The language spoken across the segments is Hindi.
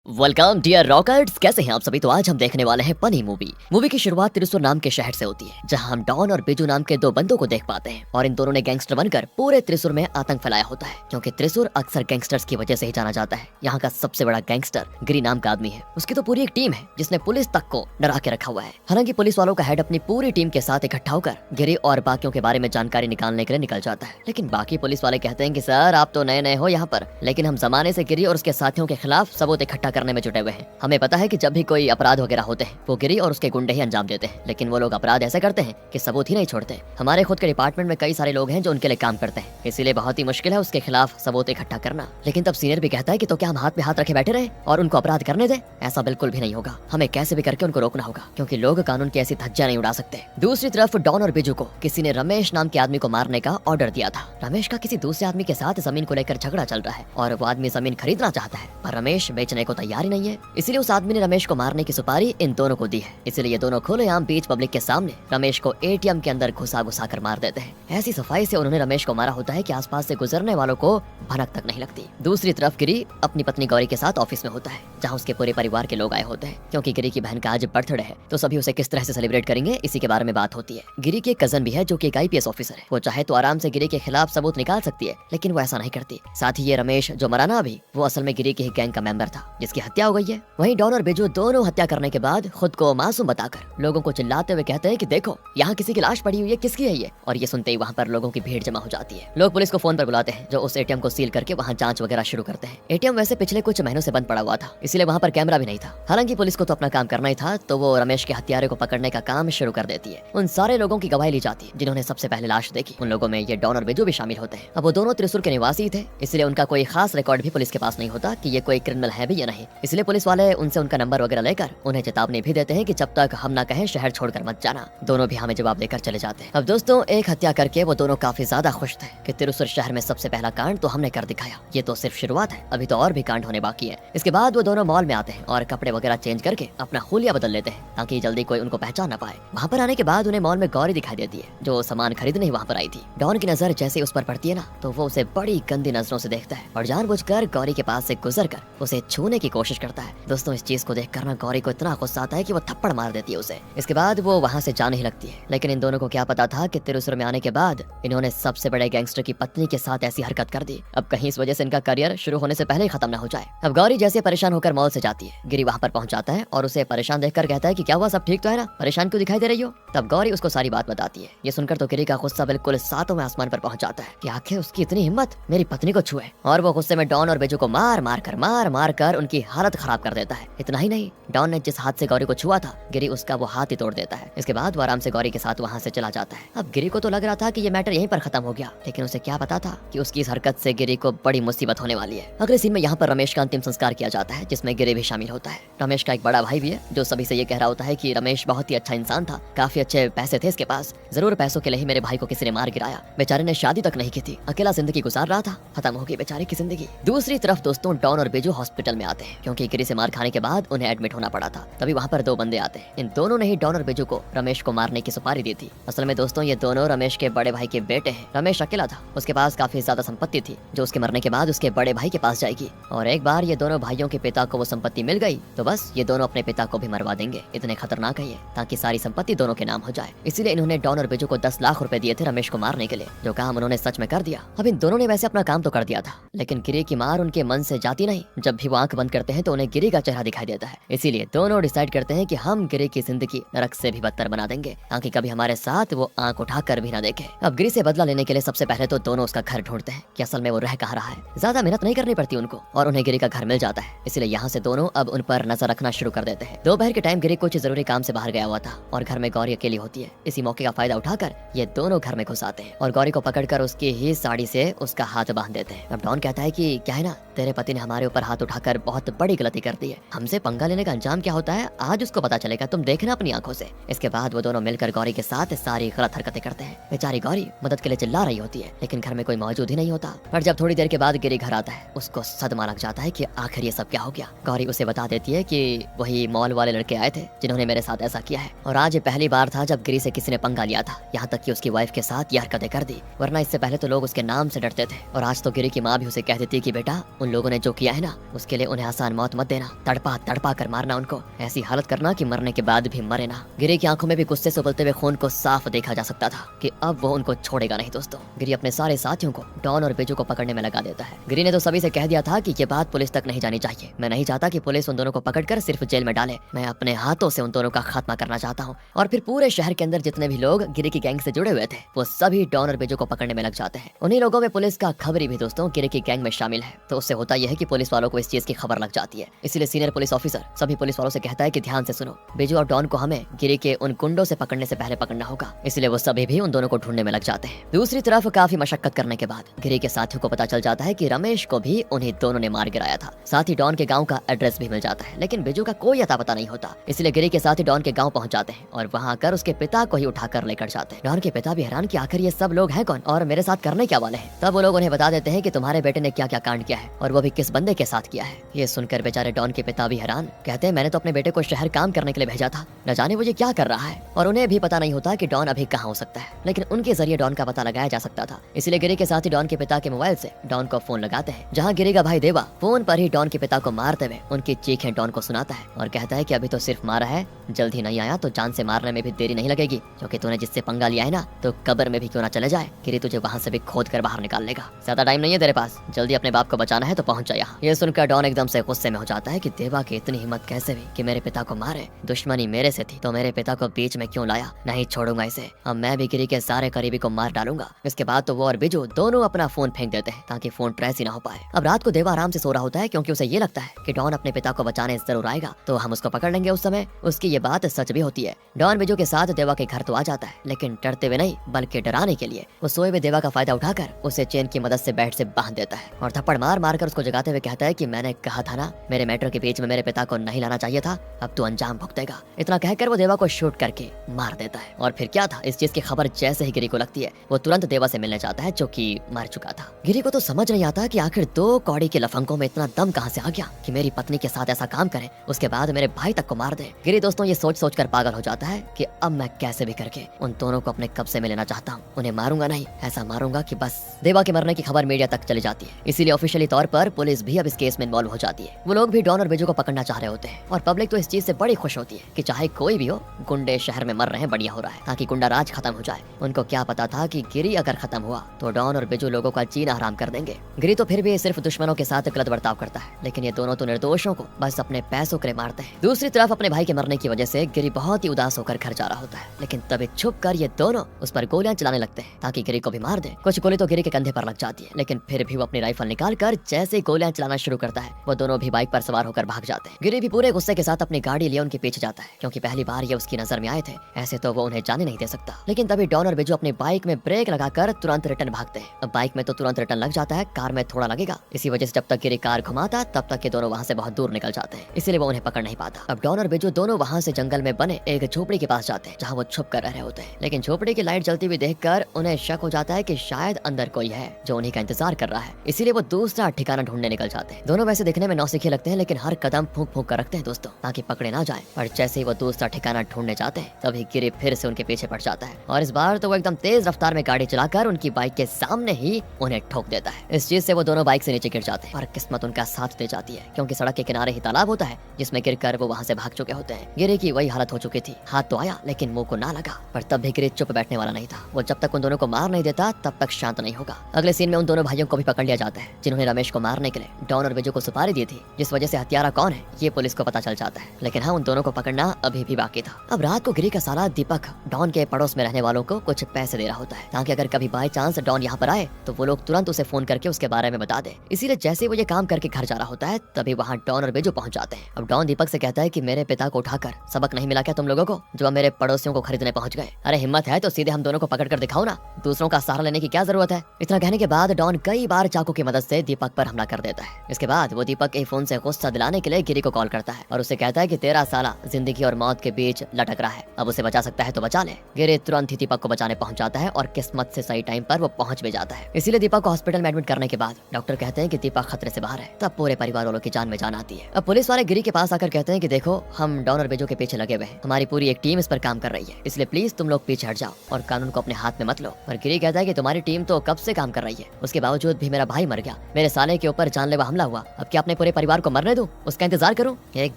वेलकम डियर रॉकर्स, कैसे हैं आप सभी। तो आज हम देखने वाले हैं पनी मूवी की शुरुआत त्रिशूर नाम के शहर से होती है, जहां हम डॉन और बिजू नाम के दो बंदों को देख पाते हैं। और इन दोनों ने गैंगस्टर बनकर पूरे त्रिशूर में आतंक फैलाया होता है, क्योंकि त्रिशूर अक्सर गैंगस्टर्स की वजह से ही जाना जाता है। यहाँ का सबसे बड़ा गैंगस्टर गिरी नाम का आदमी है। उसकी तो पूरी एक टीम है जिसने पुलिस तक को डरा के रखा हुआ है। हालांकि पुलिस वालों का हेड अपनी पूरी टीम के साथ इकट्ठा होकर गिरी और बाकियों के बारे में जानकारी निकालने के लिए निकल जाता है। लेकिन बाकी पुलिस वाले कहते हैं कि सर आप तो नए नए हो यहाँ पर, लेकिन हम जमाने से गिरी और उसके साथियों के खिलाफ सबूत इकट्ठा करने में जुटे हुए हैं। हमें पता है कि जब भी कोई अपराध वगैरह होते हैं वो गिरी और उसके गुंडे ही अंजाम देते हैं, लेकिन वो लोग अपराध ऐसे करते हैं कि सबूत ही नहीं छोड़ते। हमारे खुद के डिपार्टमेंट में कई सारे लोग हैं जो उनके लिए काम करते हैं, इसीलिए बहुत ही मुश्किल है उसके खिलाफ सबूत इकट्ठा करना। लेकिन तब सीनियर भी कहता है कि तो क्या हम हाथ में हाथ रखे बैठे रहे और उनको अपराध करने दें? ऐसा बिल्कुल भी नहीं होगा, हमें कैसे भी करके उनको रोकना होगा, क्योंकि लोग कानून की ऐसी धज्जियां नहीं उड़ा सकते। दूसरी तरफ डॉन और बिजू को किसी ने रमेश नाम के आदमी को मारने का ऑर्डर दिया था। रमेश का किसी दूसरे आदमी के साथ जमीन को लेकर झगड़ा चल रहा है और वो आदमी जमीन खरीदना चाहता है, पर रमेश बेचने को तैयार ही नहीं है। इसीलिए उस आदमी ने रमेश को मारने की सुपारी इन दोनों को दी है। इसलिए ये दोनों खुलेआम बीच पब्लिक के सामने रमेश को एटीएम के अंदर घुसा घुसा कर मार देते हैं। ऐसी सफाई से उन्होंने रमेश को मारा होता है कि आसपास से गुजरने वालों को भनक तक नहीं लगती। दूसरी तरफ गिरी अपनी पत्नी गौरी के साथ ऑफिस में होता है, जहाँ उसके पूरे परिवार के लोग आए होते हैं। क्योंकि गिरी की बहन का आज बर्थडे है, तो सभी उसे किस तरह से सेलिब्रेट करेंगे इसी के बारे में बात होती है। गिरी की एक कजन भी है जो कि एक आईपीएस ऑफिसर है। वो चाहे तो आराम से गिरी के खिलाफ सबूत निकाल सकती है, लेकिन वो ऐसा नहीं करती। साथ ही ये रमेश जो मरा ना अभी, वो असल में गिरी की ही गैंग का मेंबर था जिसकी हत्या हो गई है। वहीं डॉन और बिजू दोनों हत्या करने के बाद खुद को मासूम बताकर लोगों को चिल्लाते हुए कहते हैं कि देखो यहाँ किसी की लाश पड़ी हुई है, किसकी है ये? और ये सुनते ही वहाँ पर लोगों की भीड़ जमा हो जाती है। लोग पुलिस को फोन पर बुलाते हैं, जो उस एटीएम को सील करके वहाँ जांच वगैरह शुरू करते हैं। एटीएम वैसे पिछले कुछ महीनों से बंद पड़ा हुआ था, इसलिए वहाँ पर कैमरा भी नहीं था। हालांकि पुलिस को तो अपना काम करना ही था, तो वो रमेश के हत्यारे को पकड़ने का काम शुरू कर देती है। उन सारे लोगों की गवाही ली जाती है जिन्होंने सबसे पहले लाश देखी। उन लोगों में ये डॉन और बिजू भी शामिल होते हैं। अब वो दोनों त्रिशूर के निवासी थे, इसलिए उनका कोई खास रिकॉर्ड भी पुलिस के पास नहीं होता कि ये कोई क्रिमिनल है भी या नहीं। इसलिए पुलिस वाले उनसे उनका नंबर वगैरह लेकर उन्हें चेतावनी भी देते हैं कि जब तक हम ना कहें शहर छोड़कर मत जाना। दोनों भी हमें जवाब देकर चले जाते हैं। अब दोस्तों, एक हत्या करके वो दोनों काफी ज्यादा खुश थे कि त्रिशूर शहर में सबसे पहला कांड तो हमने कर दिखाया। ये तो सिर्फ शुरुआत है, अभी तो और भी कांड होने बाकी है। इसके बाद वो दोनों मॉल में आते हैं और कपड़े वगैरह चेंज करके अपना हुलिया बदल लेते हैं, ताकि जल्दी कोई उनको पहचान ना पाए। वहाँ पर आने के बाद उन्हें मॉल में गौरी दिखाई देती है, जो सामान खरीदने ही वहाँ पर आई थी। डॉन की नजर जैसे ही उस पर पड़ती है ना, तो वो उसे बड़ी गंदी नजरों से देखता है और जानबूझकर गौरी के पास से गुजर कर उसे छूने की कोशिश करता है। दोस्तों, इस चीज को देखकर ना गौरी को इतना गुस्सा आता है कि वो थप्पड़ मार देती है उसे। इसके बाद वो वहाँ से जाने ही लगती है। लेकिन इन दोनों को क्या पता था कि त्रिशूर में आने के बाद इन्होंने सबसे बड़े गैंगस्टर की पत्नी के साथ ऐसी हरकत कर दी। अब कहीं इस वजह से इनका करियर शुरू होने से पहले ही खत्म ना हो जाए। अब गौरी जैसे परेशान होकर मॉल से जाती है, गिरी वहाँ पर पहुँच जाता है और उसे परेशान देखकर कहता है कि क्या हुआ, सब ठीक तो है ना, परेशान क्यों दिखाई दे रही हो? तब गौरी उसको सारी बात बताती है। ये सुनकर तो गिरी का गुस्सा बिल्कुल सातवें आसमान पर पहुंच जाता है कि आखिर उसकी इतनी हिम्मत मेरी पत्नी को छुए। और वो गुस्से में डॉन और बिजू को मार मार कर उनकी हालत खराब कर देता है। इतना ही नहीं, डॉन ने जिस हाथ से गौरी को छुआ था, गिरी उसका वो हाथ ही तोड़ देता है। इसके बाद वो आराम से गौरी के साथ वहाँ से चला जाता है। अब गिरी को तो लग रहा था कि ये मैटर यहीं पर खत्म हो गया, लेकिन उसे क्या पता था कि उसकी इस हरकत से गिरी को बड़ी मुसीबत होने वाली है। अगले सीन में यहाँ पर रमेश का अंतिम संस्कार किया जाता है, जिसमें गिरी भी शामिल होता है। रमेश का एक बड़ा भाई भी है, जो सभी से ये कह रहा होता है कि रमेश बहुत ही अच्छा इंसान था, काफी अच्छे पैसे थे इसके पास, जरूर पैसों के लिए ही मेरे भाई को किसी ने मार गिराया। बेचारे ने शादी तक नहीं की थी, अकेला जिंदगी गुजार रहा था, खत्म हो गई बेचारे की जिंदगी। दूसरी तरफ दोस्तों, डॉन और बिजू हॉस्पिटल में आते हैं, क्योंकि गिरी से मार खाने के बाद उन्हें एडमिट होना पड़ा था। तभी वहाँ पर दो बंदे आते हैं। इन दोनों ने ही डॉन और बिजू को रमेश को मारने की सुपारी दी थी। असल में दोस्तों, ये दोनों रमेश के बड़े भाई के बेटे हैं। रमेश अकेला था, उसके पास काफी ज्यादा संपत्ति थी, जो उसके मरने के बाद उसके बड़े भाई के पास जाएगी। और एक बार ये दोनों भाइयों के पिता को वो संपत्ति मिल गई तो बस ये दोनों अपने पिता को भी मरवा देंगे। इतने खतरनाक है ये, ताकि सारी संपत्ति दोनों के नाम हो जाए। इसीलिए इन्होंने डॉन और बिजू को 10 लाख रुपए दिए थे रमेश को मारने के लिए, जो काम उन्होंने सच में कर दिया। अब इन दोनों ने वैसे अपना काम तो कर दिया था, लेकिन गिरी की मार उनके मन से जाती नहीं। जब भी वो आंख बंद करते हैं तो उन्हें गिरी का चेहरा दिखाई देता है। इसीलिए दोनों डिसाइड करते हैं कि हम गिरी की जिंदगी नरक से भी बदतर बना देंगे, ताकि कभी हमारे साथ वो आंख उठाकर भी ना देखे। अब गिरी से बदला लेने के लिए सबसे पहले तो दोनों उसका घर ढूंढते हैं कि असल में वो रह कहाँ रहा है। ज्यादा मेहनत नहीं करनी पड़ती उनको और उन्हें गिरी का घर मिल जाता है। इसलिए यहाँ से दोनों अब उन पर नजर रखना शुरू कर देते हैं। दोपहर के टाइम गिरी कुछ जरूरी काम से बाहर गया हुआ था और घर में गौरी अकेली होती है। इसी मौके का फायदा उठाकर ये दोनों घर में घुस आते हैं और गौरी को पकड़कर उसकी ही साड़ी से उसका हाथ बांध देते हैं। अब डॉन कहता है कि क्या है ना, तेरे पति ने हमारे ऊपर हाथ उठाकर बहुत बड़ी गलती कर दी है, हमसे पंगा लेने का अंजाम क्या होता है आज उसको पता चलेगा, तुम देखना अपनी आंखों से। इसके बाद वो दोनों मिलकर गौरी के साथ सारी गलत हरकतें करते हैं। बेचारी गौरी मदद के लिए चिल्ला रही होती है, लेकिन घर में कोई मौजूद ही नहीं होता। पर जब थोड़ी देर के बाद गिरी घर आता है, उसको सदमा लग जाता है कि आखिर ये सब क्या हो गया। गौरी उसे बता देती है कि वही मॉल वाले लड़के आए थे जिन्होंने मेरे साथ ऐसा किया है, और आज ये पहली बार था जब गिरी से किसी ने पंगा लिया था, यहाँ तक कि उसकी वाइफ के साथ ये हरकतें कर दी। वरना इससे पहले तो लोग उसके नाम से डरते थे, और आज तो गिरी की माँ भी उसे कह देती है कि बेटा उन लोगों ने जो किया है ना, उसके लिए उन्हें आसान मौत मत देना, तड़पा तड़पा कर मारना उनको, ऐसी हालत करना कि मरने के बाद भी मरे ना। गिरी की आंखों में भी गुस्से से उबलते हुए खून को साफ देखा जा सकता था कि अब वो उनको छोड़ेगा नहीं। दोस्तों, गिरी अपने सारे साथियों को डॉन और बिजू को पकड़ने में लगा देता है। गिरी ने तो सभी से कह दिया था कि ये बात पुलिस तक नहीं जानी चाहिए। मैं नहीं चाहता कि पुलिस उन दोनों को पकड़कर सिर्फ जेल में डाले, मैं अपने हाथों से उन दोनों का खात्मा करना चाहता हूँ। और फिर पूरे शहर के अंदर जितने भी लोग गिरी की गैंग से जुड़े हुए थे वो सभी डॉन और बिजू को पकड़ने में लग जाते हैं। उन्हीं लोगों में पुलिस का खबरी भी दोस्तों गिरी की गैंग में शामिल है। तो उससे होता यह है कि पुलिस वालों को इस चीज की खबर लग जाती है। इसलिए सीनियर पुलिस ऑफिसर सभी पुलिस वालों से कहता है कि ध्यान से सुनो, बिजू और डॉन को हमें गिरी के उन गुंडों से पकड़ने से पहले पकड़ना होगा। इसलिए वो सभी भी उन दोनों को ढूंढने में लग जाते हैं। दूसरी तरफ काफी मशक्कत करने के बाद गिरी के साथियों को पता चल जाता है कि रमेश को भी उन्हीं दोनों ने मार गिराया था। साथ ही डॉन के गांव का एड्रेस भी मिल जाता है, लेकिन बिजू का कोई अता पता नहीं होता। इसलिए गिरी के साथी डॉन के गांव पहुंच जाते हैं और वहां आकर उसके पिता को ही उठाकर लेकर जाते हैं। डॉन के पिता भी हैरान कि आखिर ये सब लोग हैं कौन और मेरे साथ करने क्या वाले हैं। तब वो लोग उन्हें बता देते हैं कि तुम्हारे बेटे ने क्या क्या कांड किया है और वो भी किस बंदे के साथ किया है। ये सुनकर बेचारे डॉन के पिता भी हैरान, कहते हैं मैंने तो अपने बेटे को शहर काम करने के लिए भेजा था, न जाने वो ये क्या कर रहा है। और उन्हें भी पता नहीं होता कि डॉन अभी कहाँ हो सकता है, लेकिन उनके जरिए डॉन का पता लगाया जा सकता था। इसलिए गिरी के साथी डॉन के पिता के मोबाइल से डॉन को फोन लगाते हैं, जहाँ गिरी का भाई देवा फोन पर ही डॉन के पिता को मारते हुए उनकी चीखें डॉन को सुनाता है और कहता है कि अभी तो सिर्फ मारा है, जल्द ही नहीं आया तो जान से मारने में भी देरी नहीं लगेगी, क्योंकि तूने जिससे पंगा लिया है ना तो कब्र में भी क्यों ना चले जाए, गिरी तुझे वहाँ से भी खोद कर बाहर निकाल लेगा। ज्यादा टाइम नहीं है तेरे पास, जल्दी अपने बाप को बचाना है तो पहुंच जा यहाँ। ये सुनकर डॉन एकदम से गुस्से में हो जाता है कि देवा की इतनी हिम्मत कैसे हुई कि मेरे पिता को मारे, दुश्मनी मेरे से थी तो मेरे पिता को बीच में क्यों लाया, नहीं छोड़ूंगा इसे, अब मैं भी गिरी के सारे करीबी को मार डालूंगा। इसके बाद तो वो और बिजू दोनों अपना फोन फेंक देते हैं ताकि फोन ट्रेस ही ना हो पाए। अब रात को देवा आराम से सो रहा होता है क्योंकि उसे ये लगता है कि डॉन अपने पिता को बचाने जरूर आएगा तो हम उसको पकड़ लेंगे। उस समय उसकी ये बात सच भी होती है। डॉन बिजू के साथ देवा के घर तो आ जाता है, लेकिन डरते हुए नहीं बल्कि डराने के लिए वो सोए हुए देवा का फायदा उठाकर उसे चेन की मदद से बेड से बांध देता है और थप्पड़ मार मार कर उसको जगाते हुए कहता है कि मैंने कहा था ना, मेरे मैटर के बीच में मेरे पिता को नहीं लाना चाहिए था, अब तू अंजाम भुगतेगा। इतना कहकर वो देवा को शूट करके मार देता है। और फिर क्या था, इस चीज की खबर जैसे ही गिरी को लगती है वो तुरंत देवा से मिलने जाता है जो कि मर चुका था। गिरी को तो समझ नहीं आता कि आखिर दो कौड़ी के लफंगों में इतना दम कहां से आ गया कि मेरी पत्नी के साथ ऐसा काम करे, उसके बाद मेरे भाई तक को मार दे। गिरी दोस्तों ये सोच सोच कर पागल हो जाता है कि अब मैं कैसे भी करके उन दोनों को अपने कब्जे में लेना चाहता हूँ। उन्हें मारूंगा नहीं, ऐसा मारूंगा कि बस। देवा के मरने की खबर मीडिया तक चली जाती है, इसीलिए ऑफिशियली तौर पर पुलिस भी अब इस केस में इन्वॉल्व हो जाती है। वो लोग भी डॉन और बिजू को पकड़ना चाह रहे होते हैं और पब्लिक तो इस चीज से बड़ी खुश होती है कि चाहे कोई भी हो, गुंडे शहर में मर रहे हैं, बढ़िया हो रहा है, ताकि गुंडा राज खत्म हो जाए। उनको क्या पता था कि गिरी अगर खत्म हुआ तो डॉन और बिजू लोगों का जीना हराम कर देंगे। गिरी तो फिर भी सिर्फ दुश्मनों के साथ गलत बर्ताव करता है, लेकिन ये दोनों तो निर्दोषों को बस अपने पैसों के लिए मारते हैं। दूसरी तरफ अपने भाई के मरने की वजह से गिरी बहुत ही उदास होकर घर जा रहा होता है, लेकिन तभी छुप कर ये दोनों उस पर गोलियां चलाने लगते हैं ताकि गिरी को भी मार दे। कुछ गोली तो गिरी के कंधे पर लग जाती है, लेकिन फिर भी वो अपनी राइफल निकाल कर जैसे ही गोलियां चलाना शुरू करता है वो दोनों भी बाइक पर सवार होकर भाग जाते हैं। गिरी भी पूरे गुस्से के साथ अपनी गाड़ी लिए उनके पीछे जाता है, क्योंकि पहली बार ये उसकी नजर में आए थे, ऐसे तो वो उन्हें जाने नहीं दे सकता। लेकिन तभी डॉन और बिजू अपनी बाइक में ब्रेक लगाकर तुरंत रिटर्न भागते हैं। अब बाइक में तो तुरंत रिटर्न लग जाता है, कार में थोड़ा लगेगा। इसी वजह से जब तक गिरी कार घुमाता तब तक ये दोनों वहाँ से बहुत दूर निकल जाते हैं, इसलिए वो उन्हें पकड़ नहीं पाता। अब डॉन और बिजू दोनों वहाँ से जंगल में बने एक झोपड़ी के पास जाते हैं जहाँ वो छुप कर रह रहे होते हैं, लेकिन झोपड़ी की लाइट जलती हुई देखकर उन्हें शक हो जाता है कि शायद अंदर कोई है जो उन्हीं का इंतजार कर रहा है, इसीलिए वो दूसरा ठिकाना ढूंढने निकल जाते हैं। दोनों वैसे दिखने में नौसिखिए लगते हैं, लेकिन हर कदम फूंक फूंक कर रखते हैं दोस्तों ताकि पकड़े ना जाए। पर जैसे ही वो दूसरा ठिकाना ढूंढने जाते हैं तभी गिरी फिर से उनके पीछे पड़ जाता है और इस बार तो वो एकदम तेज रफ्तार में गाड़ी चलाकर उनकी बाइक के सामने ही उन्हें ठोक देता है। इस चीज से वो दोनों बाइक से नीचे गिर जाते हैं और किस्मत उनका साथ दे जाती है, क्योंकि सड़क के किनारे ही तालाब होता है जिसमें गिरकर वो वहाँ से भाग चुके होते हैं। गिरी की वही हालत हो चुकी थी, हाथ तो आया लेकिन मुंह को ना लगा। पर तब भी गिरी चुप बैठने वाला नहीं था, वो जब तक उन दोनों को मार नहीं देता तब तक शांत नहीं होगा। अगले सीन में उन दोनों भाइयों को भी पकड़ लिया जाता है जिन्होंने रमेश को मारने के लिए डॉन और बिजू को सुपारी दी थी, जिस वजह से हत्यारा कौन है ये पुलिस को पता चल जाता है। लेकिन हाँ, उन दोनों को पकड़ना अभी भी बाकी था। अब रात को गिरी का साला दीपक डॉन के पड़ोस में रहने वालों को कुछ पैसे दे रहा होता है ताकि अगर कभी बाय चांस डॉन यहाँ पर आए तो वो लोग तुरंत उसे फोन करके उसके बारे में बता दे। इसीलिए जैसे वो ये काम करके घर जा रहा होता है तभी वहाँ डॉन और बिजू पहुंच जाते हैं। अब डॉन दीपक से कहता है कि मेरे पिता को उठाकर सबक नहीं मिला क्या तुम लोगों को, जो अब मेरे पड़ोसियों को खरीदने पहुंच गए। अरे हिम्मत है तो सीधे हम दोनों को पकड़ कर दिखाओ ना, दूसरों का सहारा लेने की क्या जरूरत है। इतना कहने के बाद डॉन कई बार चाकू की मदद से दीपक पर हमला कर देता है। इसके बाद वो दीपक के फोन से गुस्सा दिलाने के लिए गिरी को कॉल करता है और उसे कहता है कि तेरा साला जिंदगी और मौत के बीच लटक रहा है, अब उसे बचा सकता है तो बचा ले। गिरी तुरंत ही दीपक को बचाने पहुंच जाता है और किस्मत से सही टाइम पर वो पहुंच भी जाता है। इसीलिए दीपक को हॉस्पिटल में एडमिट करने के बाद डॉक्टर कहते हैं कि दीपक खतरे से बाहर है। तब पूरे परिवार वालों की जान में जान आती है। अब पुलिस वाले गिरी के पास आकर कहते हैं कि देखो हम डॉन और बिजू के पीछे लगे हुए हैं, हमारी पूरी एक टीम इस पर काम कर रही है, इसलिए प्लीज तुम लोग पीछे हट जाओ और कानून को अपने हाथ में मत लो। पर गिरी कहता है कि तुम्हारी टीम तो कब से काम कर रही है, उसके बावजूद भी मेरा भाई मर गया, मेरे साले के ऊपर जानलेवा हमला हुआ, अब क्या अपने पूरे परिवार को मरने दूं, उसका इंतजार करूं? एक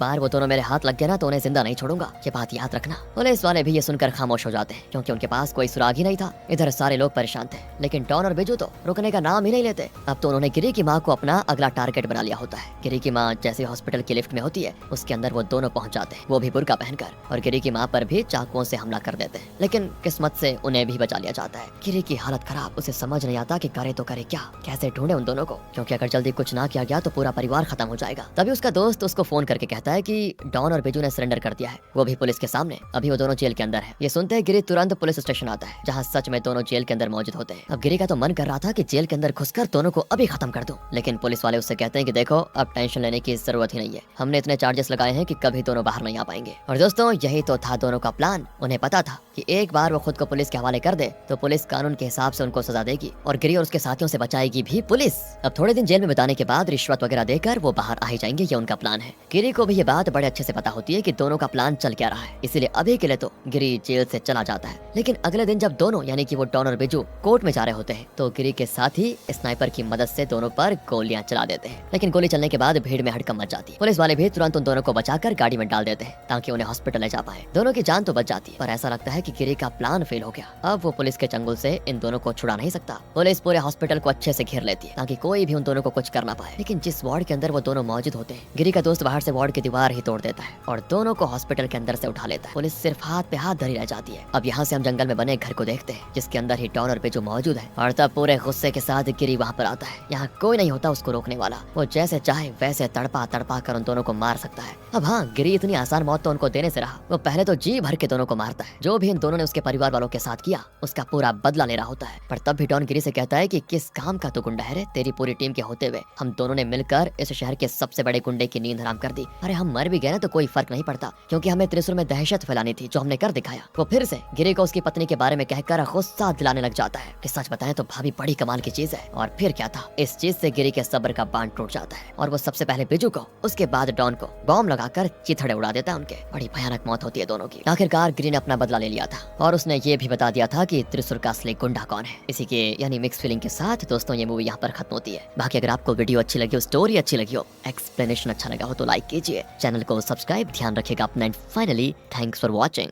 बार वो दोनों मेरे हाथ लग गए ना तो उन्हें जिंदा नहीं छोड़ूंगा, ये बात याद रखना। पुलिस वाले भी ये सुनकर खामोश हो जाते हैं क्योंकि उनके पास कोई सुराग ही नहीं था। इधर सारे लोग परेशान थे, लेकिन डॉन और बिजू तो रुकने का नाम ही नहीं लेते। अब तो उन्होंने गिरी की माँ को अपना अगला टारगेट बना लिया होता है। गिरी की माँ जैसे हॉस्पिटल की लिफ्ट में होती है, उसके अंदर वो दोनों पहुंच जाते हैं, वो भी बुर्का पहनकर, और गिरी की माँ पर भी चाकुओं से हमला कर देते हैं। लेकिन किस्मत से उन्हें भी बचा लिया जाता है। गिरी की हालत खराब, उसे समझ नहीं आता कि करे तो करे क्या, कैसे ढूंढे उन दोनों को, क्योंकि अगर जल्दी कुछ ना किया गया तो पूरा परिवार खत्म हो जाएगा। तभी उसका दोस्त उसको फोन करके कहता है कि डॉन और बिजू ने सरेंडर कर दिया है, वो भी पुलिस के सामने। अभी वो दोनों जेल के अंदर है। ये सुनते ही गिरी तुरंत पुलिस स्टेशन आता है, जहाँ सच में दोनों जेल के अंदर मौजूद होते हैं। अब गिरी का तो मन कर रहा था कि जेल के अंदर घुसकर दोनों को अभी खत्म कर दूं, लेकिन पुलिस वाले उससे कहते हैं कि देखो अब टेंशन लेने की जरूरत ही नहीं है, हमने इतने चार्जेस लगाए हैं कि कभी दोनों बाहर नहीं आ पाएंगे। और दोस्तों यही तो था दोनों का प्लान। उन्हें पता था कि एक बार वो खुद को पुलिस के हवाले कर दे तो पुलिस कानून के हिसाब से उनको सजा देगी और गिरी और उसके साथियों से बचाएगी भी पुलिस। अब थोड़े दिन जेल में बिताने के बाद रिश्वत वगैरह देकर वो बाहर आ ही जाएंगे, ये उनका प्लान है। गिरी को भी ये बात बड़े अच्छे से पता होती है कि दोनों का प्लान चल क्या रहा है, इसीलिए अभी के लिए तो गिरी जेल से चला जाता है। लेकिन अगले दिन जब दोनों यानी कि वो डॉन और बिजू कोर्ट में जा रहे होते हैं तो गिरी के साथ ही स्नाइपर की मदद से दोनों पर गोलियां चला देते हैं। लेकिन गोली चलने के बाद भीड़ में हड़कंप मच जाती है। पुलिस वाले भी तुरंत उन दोनों को बचाकर गाड़ी में डाल देते हैं ताकि उन्हें हॉस्पिटल ले जा पाए। दोनों की जान तो बच जाती है, पर ऐसा लगता है कि गिरी का प्लान फेल हो गया। अब वो पुलिस के चंगुल से इन दोनों को छुड़ा नहीं सकता। पुलिस पूरे हॉस्पिटल को अच्छे से घेर लेती है ताकि कोई भी उन दोनों को कुछ कर ना पाए। लेकिन जिस वार्ड के अंदर वो दोनों मौजूद होते हैं, गिरी का दोस्त बाहर से वार्ड की दीवार ही तोड़ देता है और दोनों को हॉस्पिटल के अंदर से उठा लेता है। पुलिस सिर्फ हाथ पे हाथ धरी रह जाती है। अब यहाँ से हम जंगल में बने घर को देखते हैं जिसके अंदर ही डॉन और बिजू मौजूद है, और तब पूरे गुस्से के साथ गिरी वहाँ पर आता है। यहाँ कोई नहीं होता उसको रोकने वाला, वो जैसे चाहे वैसे तड़पा तड़पा कर उन दोनों को मार सकता है। अब हाँ, गिरी इतनी आसान मौत तो उनको देने से रहा, वो पहले तो जी भर के दोनों को मारता है। जो भी इन दोनों ने उसके परिवार वालों के साथ किया उसका पूरा बदला ले रहा होता है। पर तब भी डॉन गिरी से कहता है कि किस काम का तू गुंडा है रे, तेरी पूरी टीम के होते हुए हम दोनों ने मिलकर इस शहर के सबसे बड़े गुंडे की नींद हराम कर दी। अरे हम मर भी गए ना तो कोई फर्क नहीं पड़ता, क्योंकि हमें त्रिशूल में दहशत फैलानी थी जो हमने कर दिखाया। वो फिर से गिरी को उसकी पत्नी के बारे में कहकर गुस्सा दिलाने लग जाता है कि सच बताएं तो भाभी बड़ी कमाल की चीज है। और फिर क्या था, इस चीज से गिरी के सब्र का बांध टूट जाता है और वो सबसे पहले बिजू को, उसके बाद डॉन को बॉम्ब लगाकर चिथड़े उड़ा देता है उनके। बड़ी भयानक मौत होती है दोनों की। आखिरकार गिरी ने अपना बदला ले लिया था और उसने ये भी बता दिया था कि त्रिशूल का असली गुंडा कौन है। इसी के यानी मिक्स फीलिंग के साथ दोस्तों ये मूवी यहाँ पर खत्म होती है। बाकी अगर आपको वीडियो अच्छी लगी हो, स्टोरी अच्छी लगी हो, एक्सप्लेनेशन अच्छा लगा हो तो लाइक कीजिए, चैनल को सब्सक्राइब ध्यान रखिएगा अपना। Finally thanks for watching.